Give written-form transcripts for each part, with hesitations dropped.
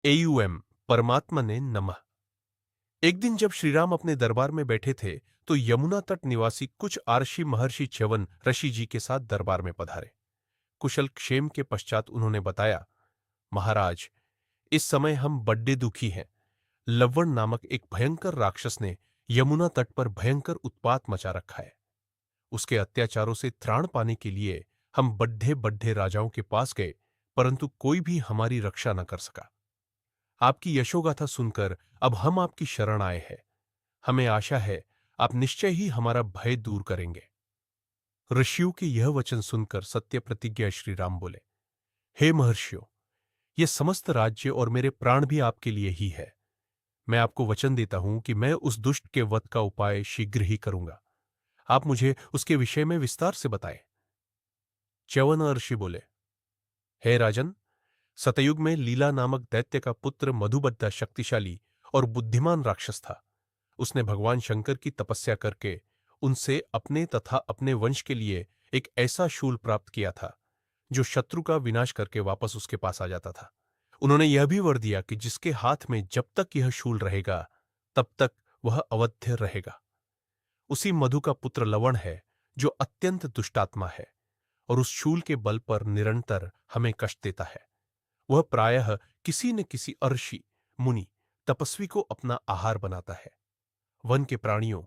AUM परमात्मा ने नमः। एक दिन जब श्रीराम अपने दरबार में बैठे थे तो यमुना तट निवासी कुछ आर्षि महर्षि च्यवन ऋषि जी के साथ दरबार में पधारे। कुशल क्षेम के पश्चात उन्होंने बताया, महाराज, इस समय हम बड्डे दुखी हैं। लवण नामक एक भयंकर राक्षस ने यमुना तट पर भयंकर उत्पात मचा रखा है। उसके अत्याचारों से त्राण पाने के लिए हम बड्ढे बड्ढे राजाओं के पास गए, परंतु कोई भी हमारी रक्षा न कर सका। आपकी यशोगाथा सुनकर अब हम आपकी शरण आए हैं। हमें आशा है आप निश्चय ही हमारा भय दूर करेंगे। ऋषियों के यह वचन सुनकर सत्य प्रतिज्ञा श्री राम बोले, हे महर्षियों, ये समस्त राज्य और मेरे प्राण भी आपके लिए ही है। मैं आपको वचन देता हूं कि मैं उस दुष्ट के वध का उपाय शीघ्र ही करूंगा। आप मुझे उसके विषय में विस्तार से बताएं। च्यवन ऋषि बोले, हे राजन, सतयुग में लीला नामक दैत्य का पुत्र मधुबद्धा शक्तिशाली और बुद्धिमान राक्षस था। उसने भगवान शंकर की तपस्या करके उनसे अपने तथा अपने वंश के लिए एक ऐसा शूल प्राप्त किया था जो शत्रु का विनाश करके वापस उसके पास आ जाता था। उन्होंने यह भी वर दिया कि जिसके हाथ में जब तक यह शूल रहेगा तब तक वह अवध्य रहेगा। उसी मधु का पुत्र लवण है जो अत्यंत दुष्टात्मा है और उस शूल के बल पर निरंतर हमें कष्ट देता है। वह प्रायः किसी न किसी अर्षि, मुनि, तपस्वी को अपना आहार बनाता है। वन के प्राणियों,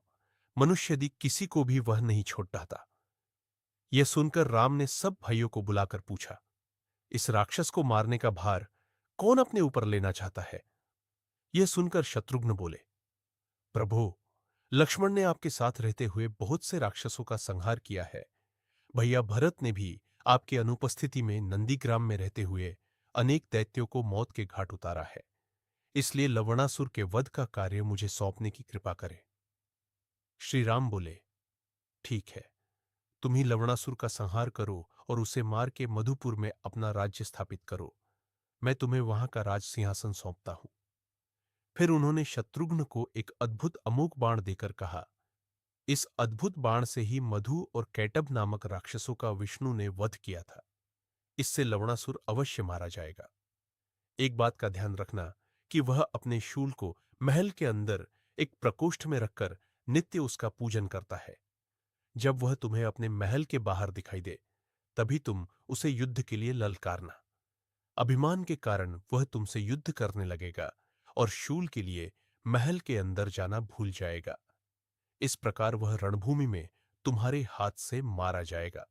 मनुष्य यदि किसी को भी वह नहीं छोड़ डालता। यह सुनकर राम ने सब भाइयों को बुलाकर पूछा, इस राक्षस को मारने का भार कौन अपने ऊपर लेना चाहता है? यह सुनकर शत्रुघ्न बोले, प्रभु, लक्ष्मण ने आपके साथ रहते हुए बहुत से राक्षसों का संहार किया है। भैया भरत ने भी आपकी अनुपस्थिति में नंदीग्राम में रहते हुए अनेक दैत्यों को मौत के घाट उतारा है। इसलिए लवणासुर के वध का कार्य मुझे सौंपने की कृपा करें। श्री राम बोले, ठीक है, तुम ही लवणासुर का संहार करो और उसे मार के मधुपुर में अपना राज्य स्थापित करो। मैं तुम्हें वहां का राज सिंहासन सौंपता हूं। फिर उन्होंने शत्रुघ्न को एक अद्भुत अमोघ बाण देकर कहा, इस अद्भुत बाण से ही मधु और कैटभ नामक राक्षसों का विष्णु ने वध किया था। इससे लवणासुर अवश्य मारा जाएगा। एक बात का ध्यान रखना कि वह अपने शूल को महल के अंदर एक प्रकोष्ठ में रखकर नित्य उसका पूजन करता है। जब वह तुम्हें अपने महल के बाहर दिखाई दे तभी तुम उसे युद्ध के लिए ललकारना। अभिमान के कारण वह तुमसे युद्ध करने लगेगा और शूल के लिए महल के अंदर जाना भूल जाएगा। इस प्रकार वह रणभूमि में तुम्हारे हाथ से मारा जाएगा।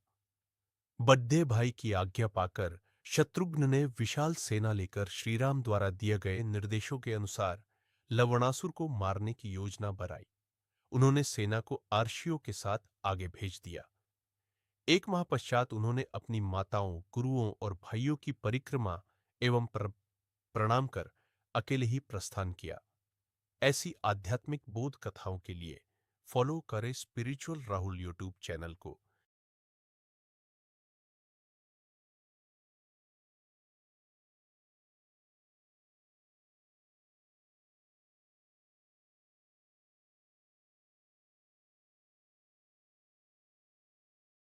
बड्डे भाई की आज्ञा पाकर शत्रुघ्न ने विशाल सेना लेकर श्रीराम द्वारा दिए गए निर्देशों के अनुसार लवणासुर को मारने की योजना बनाई। उन्होंने सेना को आर्षियों के साथ आगे भेज दिया। एक माह पश्चात उन्होंने अपनी माताओं, गुरुओं और भाइयों की परिक्रमा एवं प्रणाम कर अकेले ही प्रस्थान किया। ऐसी आध्यात्मिक बोध कथाओं के लिए फॉलो करें स्पिरिचुअल राहुल यूट्यूब चैनल को।